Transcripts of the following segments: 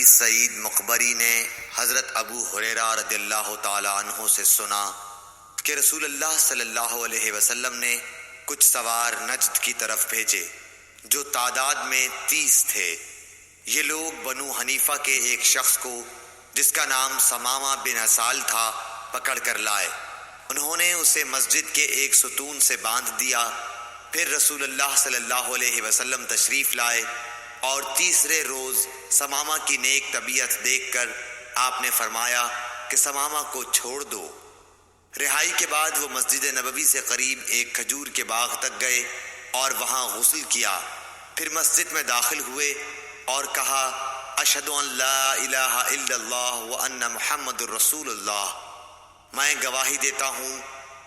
سعید مقبری نے حضرت ابو ہریرہ رضی اللہ تعالی عنہ سے سنا کہ رسول اللہ صلی اللہ علیہ وسلم نے کچھ سوار نجد کی طرف بھیجے جو تعداد میں 30 تھے۔ یہ لوگ بنو حنیفہ کے ایک شخص کو جس کا نام ثمامہ بن اسال تھا پکڑ کر لائے۔ انہوں نے اسے مسجد کے ایک ستون سے باندھ دیا۔ پھر رسول اللہ صلی اللہ علیہ وسلم تشریف لائے اور تیسرے روز ثمامہ کی نیک طبیعت دیکھ کر آپ نے فرمایا کہ ثمامہ کو چھوڑ دو۔ رہائی کے بعد وہ مسجد نبوی سے قریب ایک کھجور کے باغ تک گئے اور وہاں غسل کیا۔ پھر مسجد میں داخل ہوئے اور کہا اشہد ان لا الہ الا اللہ وان محمد الرسول اللہ، میں گواہی دیتا ہوں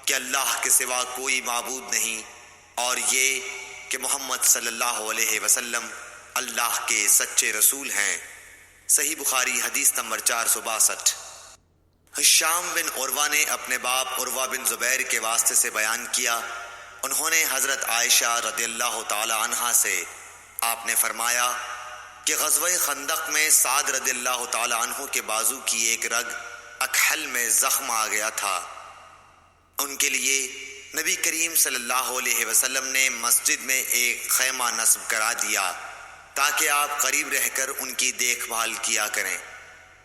کہ اللہ کے سوا کوئی معبود نہیں اور یہ کہ محمد صلی اللہ علیہ وسلم اللہ کے سچے رسول ہیں۔ صحیح بخاری حدیث نمبر 462۔ ہشام بن عروہ نے اپنے باپ عروہ بن زبیر کے واسطے سے بیان کیا، انہوں نے حضرت عائشہ رضی اللہ تعالی عنہا سے آپ نے فرمایا کہ غزوہ خندق میں سعد رضی اللہ تعالی عنہ کے بازو کی ایک رگ اکحل میں زخم آ گیا تھا۔ ان کے لیے نبی کریم صلی اللہ علیہ وسلم نے مسجد میں ایک خیمہ نصب کرا دیا تاکہ آپ قریب رہ کر ان کی دیکھ بھال کیا کریں۔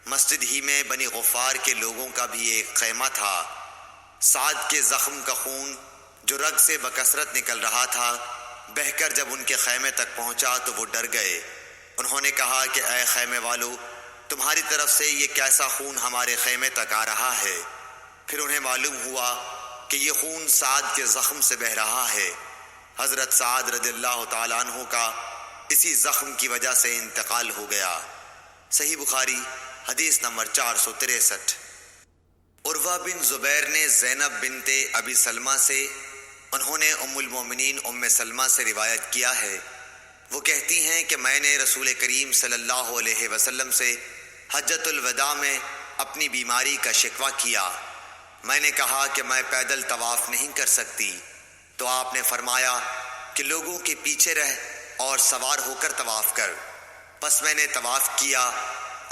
مسجد ہی میں بنی غفار کے لوگوں کا بھی ایک خیمہ تھا۔ سعد کے زخم کا خون جو رگ سے بکثرت نکل رہا تھا بہہ کر جب ان کے خیمے تک پہنچا تو وہ ڈر گئے۔ انہوں نے کہا کہ اے خیمے والو، تمہاری طرف سے یہ کیسا خون ہمارے خیمے تک آ رہا ہے؟ پھر انہیں معلوم ہوا کہ یہ خون سعد کے زخم سے بہہ رہا ہے۔ حضرت سعد رضی اللہ تعالی عنہ کا اسی زخم کی وجہ سے انتقال ہو گیا۔ صحیح بخاری حدیث نمبر 463۔ عروہ بن زبیر نے زینب بنت ابی سلمہ سے، انہوں نے ام المومنین ام سلمہ سے روایت کیا ہے، وہ کہتی ہیں کہ میں نے رسول کریم صلی اللہ علیہ وسلم سے حجۃ الوداع میں اپنی بیماری کا شکوہ کیا۔ میں نے کہا کہ میں پیدل طواف نہیں کر سکتی، تو آپ نے فرمایا کہ لوگوں کے پیچھے رہ اور سوار ہو کر طواف کر۔ پس میں نے طواف کیا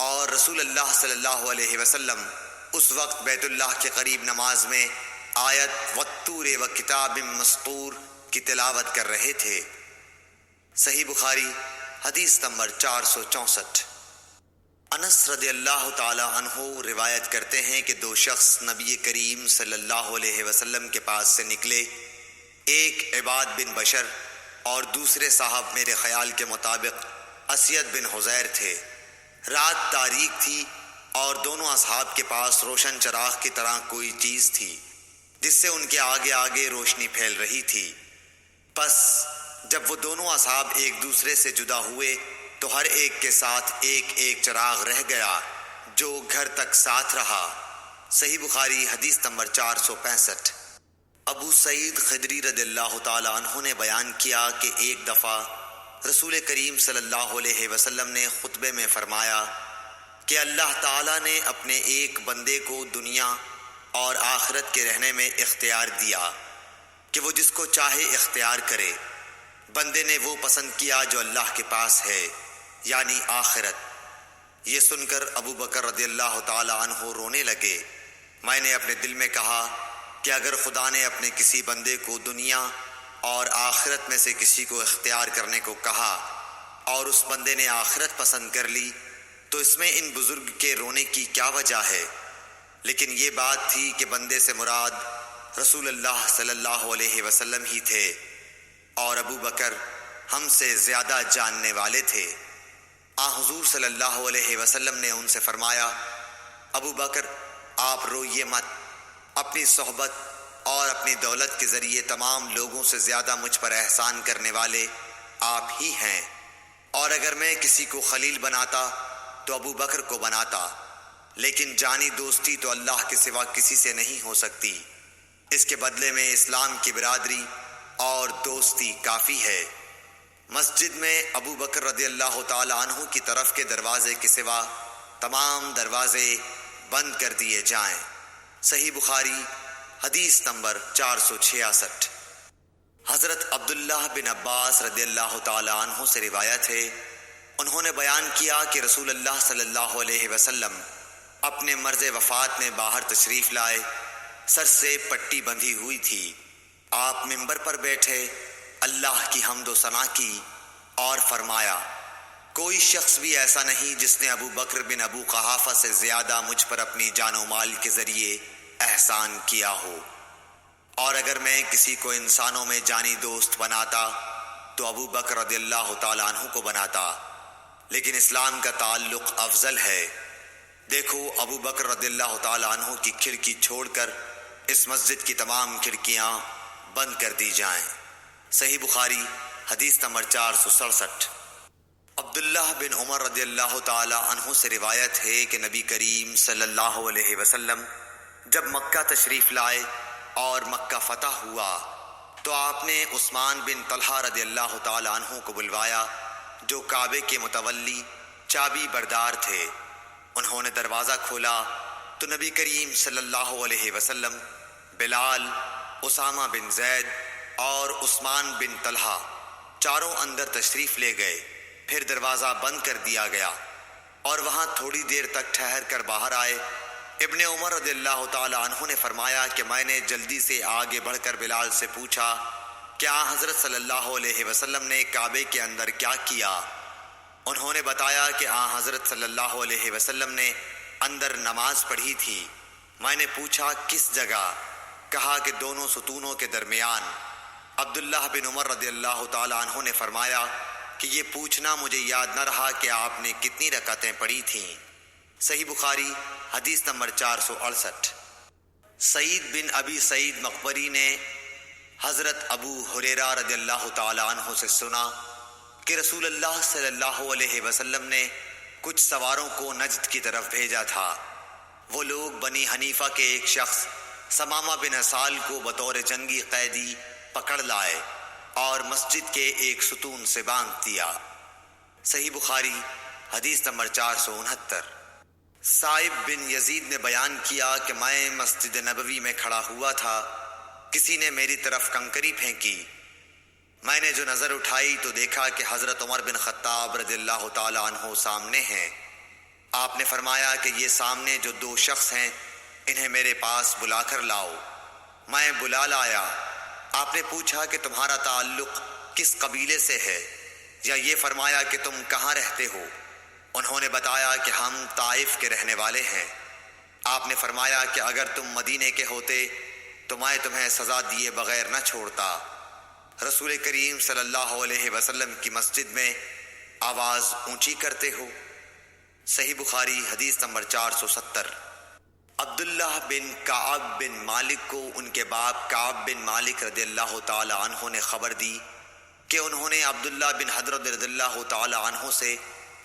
اور رسول اللہ صلی اللہ علیہ وسلم اس وقت بیت اللہ کے قریب نماز میں آیت والطور وکتاب مسطور کی تلاوت کر رہے تھے۔ صحیح بخاری حدیث نمبر 464۔ انس رضی اللہ تعالی عنہ روایت کرتے ہیں کہ دو شخص نبی کریم صلی اللہ علیہ وسلم کے پاس سے نکلے، ایک عباد بن بشر اور دوسرے صاحب میرے خیال کے مطابق اسید بن حزیر تھے۔ رات تاریک تھی اور دونوں اصحاب کے پاس روشن چراغ کی طرح کوئی چیز تھی جس سے ان کے آگے آگے روشنی پھیل رہی تھی۔ پس جب وہ دونوں اصحاب ایک دوسرے سے جدا ہوئے تو ہر ایک کے ساتھ ایک ایک چراغ رہ گیا جو گھر تک ساتھ رہا۔ صحیح بخاری حدیث نمبر 465۔ ابو سعید خدری رضی اللہ تعالی عنہ نے بیان کیا کہ ایک دفعہ رسول کریم صلی اللہ علیہ وسلم نے خطبے میں فرمایا کہ اللہ تعالی نے اپنے ایک بندے کو دنیا اور آخرت کے رہنے میں اختیار دیا کہ وہ جس کو چاہے اختیار کرے۔ بندے نے وہ پسند کیا جو اللہ کے پاس ہے، یعنی آخرت۔ یہ سن کر ابو بکر رضی اللہ تعالی عنہ رونے لگے۔ میں نے اپنے دل میں کہا کہ اگر خدا نے اپنے کسی بندے کو دنیا اور آخرت میں سے کسی کو اختیار کرنے کو کہا اور اس بندے نے آخرت پسند کر لی تو اس میں ان بزرگ کے رونے کی کیا وجہ ہے؟ لیکن یہ بات تھی کہ بندے سے مراد رسول اللہ صلی اللہ علیہ وسلم ہی تھے اور ابو بکر ہم سے زیادہ جاننے والے تھے۔ حضور صلی اللہ علیہ وسلم نے ان سے فرمایا ابو بکر آپ روئیے مت، اپنی صحبت اور اپنی دولت کے ذریعے تمام لوگوں سے زیادہ مجھ پر احسان کرنے والے آپ ہی ہیں، اور اگر میں کسی کو خلیل بناتا تو ابو بکر کو بناتا، لیکن جانی دوستی تو اللہ کے سوا کسی سے نہیں ہو سکتی، اس کے بدلے میں اسلام کی برادری اور دوستی کافی ہے۔ مسجد میں ابو بکر رضی اللہ تعالی عنہ کی طرف کے دروازے کے سوا تمام دروازے بند کر دیے جائیں۔ صحیح بخاری حدیث نمبر 466۔ حضرت عبداللہ بن عباس رضی اللہ تعالی عنہ سے روایت ہے انہوں نے بیان کیا کہ رسول اللہ صلی اللہ علیہ وسلم اپنے مرض وفات میں باہر تشریف لائے، سر سے پٹی بندھی ہوئی تھی۔ آپ منبر پر بیٹھے، اللہ کی حمد و ثنا کی اور فرمایا، کوئی شخص بھی ایسا نہیں جس نے ابو بکر بن ابو قحافہ سے زیادہ مجھ پر اپنی جان و مال کے ذریعے احسان کیا ہو، اور اگر میں کسی کو انسانوں میں جانی دوست بناتا تو ابو بکر رضی اللہ تعالیٰ عنہ کو بناتا، لیکن اسلام کا تعلق افضل ہے۔ دیکھو ابو بکر رضی اللہ تعالیٰ عنہ کی کھڑکی چھوڑ کر اس مسجد کی تمام کھڑکیاں بند کر دی جائیں۔ صحیح بخاری حدیث نمبر 467۔ عبداللہ بن عمر رضی اللہ تعالیٰ عنہ سے روایت ہے کہ نبی کریم صلی اللہ علیہ وسلم جب مکہ تشریف لائے اور مکہ فتح ہوا تو آپ نے عثمان بن طلحہ رضی اللہ تعالیٰ عنہ کو بلوایا، جو کعبے کے متولی چابی بردار تھے۔ انہوں نے دروازہ کھولا تو نبی کریم صلی اللہ علیہ وسلم، بلال، اسامہ بن زید اور عثمان بن طلحہ چاروں اندر تشریف لے گئے۔ پھر دروازہ بند کر دیا گیا اور وہاں تھوڑی دیر تک ٹھہر کر باہر آئے۔ ابن عمر رضی اللہ تعالی عنہ نے فرمایا کہ میں نے جلدی سے آگے بڑھ کر بلال سے پوچھا کہ حضرت صلی اللہ علیہ وسلم نے کعبے کے اندر کیا کیا؟ انہوں نے بتایا کہ حضرت صلی اللہ علیہ وسلم نے اندر نماز پڑھی تھی۔ میں نے پوچھا کس جگہ؟ کہا کہ دونوں ستونوں کے درمیان۔ عبداللہ بن عمر رضی اللہ تعالی عنہ نے فرمایا کہ یہ پوچھنا مجھے یاد نہ رہا کہ آپ نے کتنی رکعتیں پڑھی تھیں۔ صحیح بخاری حدیث نمبر 468۔ سعید بن ابی سعید مقبری نے حضرت ابو ہریرہ رضی اللہ تعالی عنہ سے سنا کہ رسول اللہ صلی اللہ علیہ وسلم نے کچھ سواروں کو نجد کی طرف بھیجا تھا۔ وہ لوگ بنی حنیفہ کے ایک شخص ثمامہ بن اسال کو بطور جنگی قیدی پکڑ لائے اور مسجد کے ایک ستون سے باندھ دیا۔ صحیح بخاری حدیث نمبر 469۔ صائب بن یزید نے بیان کیا کہ میں مسجد نبوی میں کھڑا ہوا تھا، کسی نے میری طرف کنکری پھینکی۔ میں نے جو نظر اٹھائی تو دیکھا کہ حضرت عمر بن خطاب رضی اللہ تعالی عنہ سامنے ہیں۔ آپ نے فرمایا کہ یہ سامنے جو دو شخص ہیں انہیں میرے پاس بلا کر لاؤ۔ میں بلا لایا۔ آپ نے پوچھا کہ تمہارا تعلق کس قبیلے سے ہے، یا یہ فرمایا کہ تم کہاں رہتے ہو؟ انہوں نے بتایا کہ ہم طائف کے رہنے والے ہیں۔ آپ نے فرمایا کہ اگر تم مدینے کے ہوتے تو میں تمہیں سزا دیے بغیر نہ چھوڑتا۔ رسول کریم صلی اللہ علیہ وسلم کی مسجد میں آواز اونچی کرتے ہو۔ صحیح بخاری حدیث نمبر 470۔ عبداللہ بن کعب بن مالک کو ان کے باپ کعب بن مالک رضی اللہ تعالی عنہ نے خبر دی کہ انہوں نے عبداللہ بن حضرت رضی اللہ تعالی عنہ سے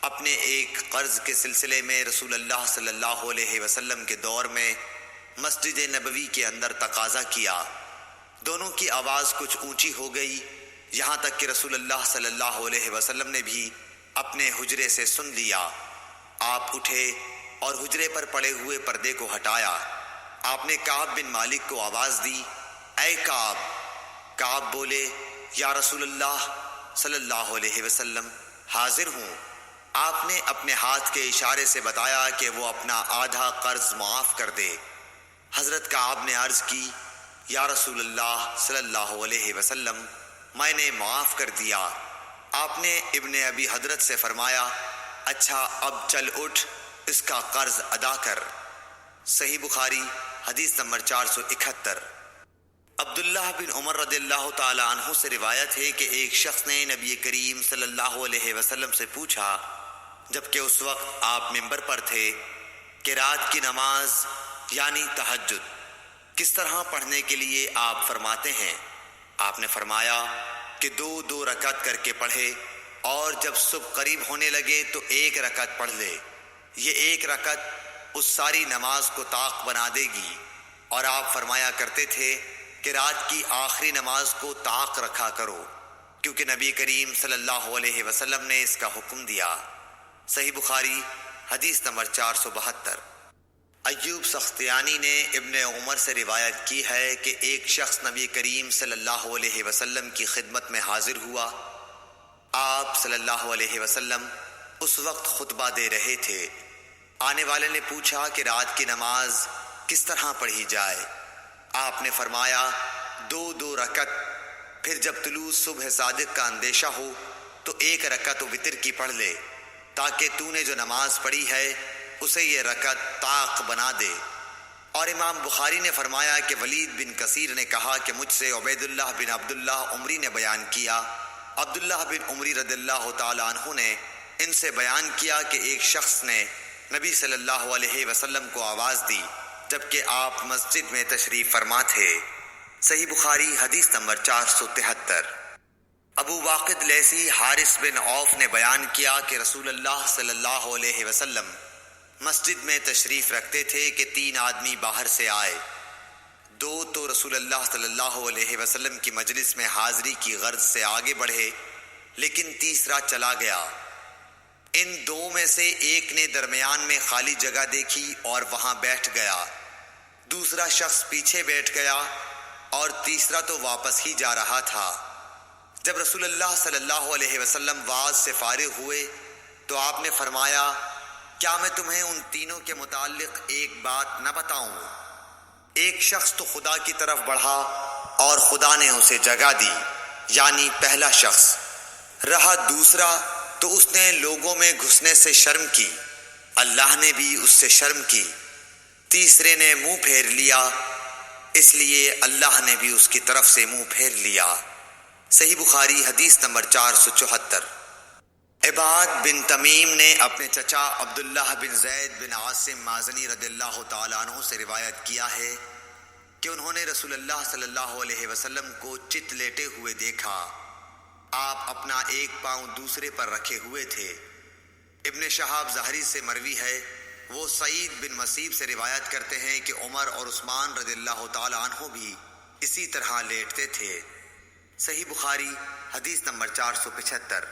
اپنے ایک قرض کے سلسلے میں رسول اللہ صلی اللہ علیہ وسلم کے دور میں مسجد نبوی کے اندر تقاضا کیا۔ دونوں کی آواز کچھ اونچی ہو گئی، یہاں تک کہ رسول اللہ صلی اللہ علیہ وسلم نے بھی اپنے حجرے سے سن لیا۔ آپ اٹھے اور حجرے پر پڑے ہوئے پردے کو ہٹایا۔ آپ نے کعب بن مالک کو آواز دی، اے کعب۔ کعب بولے، یا رسول اللہ صلی اللہ علیہ وسلم، حاضر ہوں۔ آپ نے اپنے ہاتھ کے اشارے سے بتایا کہ وہ اپنا آدھا قرض معاف کر دے۔ حضرت کعب نے عرض کی، یا رسول اللہ صلی اللہ علیہ وسلم، میں نے معاف کر دیا۔ آپ نے ابن ابی حضرت سے فرمایا، اچھا اب چل اٹھ، اس کا قرض ادا کر۔ صحیح بخاری حدیث نمبر 471۔ عبداللہ بن عمر رضی اللہ تعالی عنہ سے روایت ہے کہ ایک شخص نے نبی کریم صلی اللہ علیہ وسلم سے پوچھا، جبکہ اس وقت آپ منبر پر تھے، کہ رات کی نماز یعنی تہجد کس طرح پڑھنے کے لیے آپ فرماتے ہیں؟ آپ نے فرمایا کہ 2 رکعت کر کے پڑھے، اور جب صبح قریب ہونے لگے تو 1 رکعت پڑھ لے۔ یہ 1 رکعت اس ساری نماز کو طاق بنا دے گی۔ اور آپ فرمایا کرتے تھے کہ رات کی آخری نماز کو طاق رکھا کرو، کیونکہ نبی کریم صلی اللہ علیہ وسلم نے اس کا حکم دیا۔ صحیح بخاری حدیث نمبر 472۔ ایوب سختیانی نے ابن عمر سے روایت کی ہے کہ ایک شخص نبی کریم صلی اللہ علیہ وسلم کی خدمت میں حاضر ہوا۔ آپ صلی اللہ علیہ وسلم اس وقت خطبہ دے رہے تھے۔ آنے والے نے پوچھا کہ رات کی نماز کس طرح پڑھی جائے؟ آپ نے فرمایا 2 رکعت، پھر جب طلوع صبح صادق کا اندیشہ ہو تو 1 رکعت وتر کی پڑھ لے، تاکہ تو نے جو نماز پڑھی ہے اسے یہ رکعت طاق بنا دے۔ اور امام بخاری نے فرمایا کہ ولید بن کثیر نے کہا کہ مجھ سے عبید اللہ بن عبداللہ عمری نے بیان کیا۔ عبداللہ بن عمری رضی اللہ تعالی عنہ نے ان سے بیان کیا کہ ایک شخص نے نبی صلی اللہ علیہ وسلم کو آواز دی جبکہ آپ مسجد میں تشریف فرما تھے۔ صحیح بخاری حدیث نمبر 473۔ ابو واقد لیثی حارث بن عوف نے بیان کیا کہ رسول اللہ صلی اللہ علیہ وسلم مسجد میں تشریف رکھتے تھے کہ 3 آدمی باہر سے آئے۔ 2 تو رسول اللہ صلی اللہ علیہ وسلم کی مجلس میں حاضری کی غرض سے آگے بڑھے، لیکن تیسرا چلا گیا۔ ان 2 میں سے ایک نے درمیان میں خالی جگہ دیکھی اور وہاں بیٹھ گیا، دوسرا شخص پیچھے بیٹھ گیا اور تیسرا تو واپس ہی جا رہا تھا۔ جب رسول اللہ صلی اللہ علیہ وسلم واعظ سے فارغ ہوئے تو آپ نے فرمایا کیا میں تمہیں ان تینوں کے متعلق ایک بات نہ بتاؤں؟ ایک شخص تو خدا کی طرف بڑھا اور خدا نے اسے جگہ دی، یعنی پہلا شخص رہا، دوسرا تو اس نے لوگوں میں گھسنے سے شرم کی، اللہ نے بھی اس سے شرم کی، تیسرے نے منہ پھیر لیا، اس لیے اللہ نے بھی اس کی طرف سے منہ پھیر لیا۔ صحیح بخاری حدیث نمبر 474۔ عباد بن تمیم نے اپنے چچا عبداللہ بن زید بن عاصم مازنی رضی اللہ تعالیٰ عنہ سے روایت کیا ہے کہ انہوں نے رسول اللہ صلی اللہ علیہ وسلم کو چت لیٹے ہوئے دیکھا۔ آپ اپنا ایک پاؤں دوسرے پر رکھے ہوئے تھے۔ ابن شہاب ظاہری سے مروی ہے، وہ سعید بن مسیب سے روایت کرتے ہیں کہ عمر اور عثمان رضی اللہ تعالیٰ عنہ بھی اسی طرح لیٹتے تھے۔ صحیح بخاری حدیث نمبر 475۔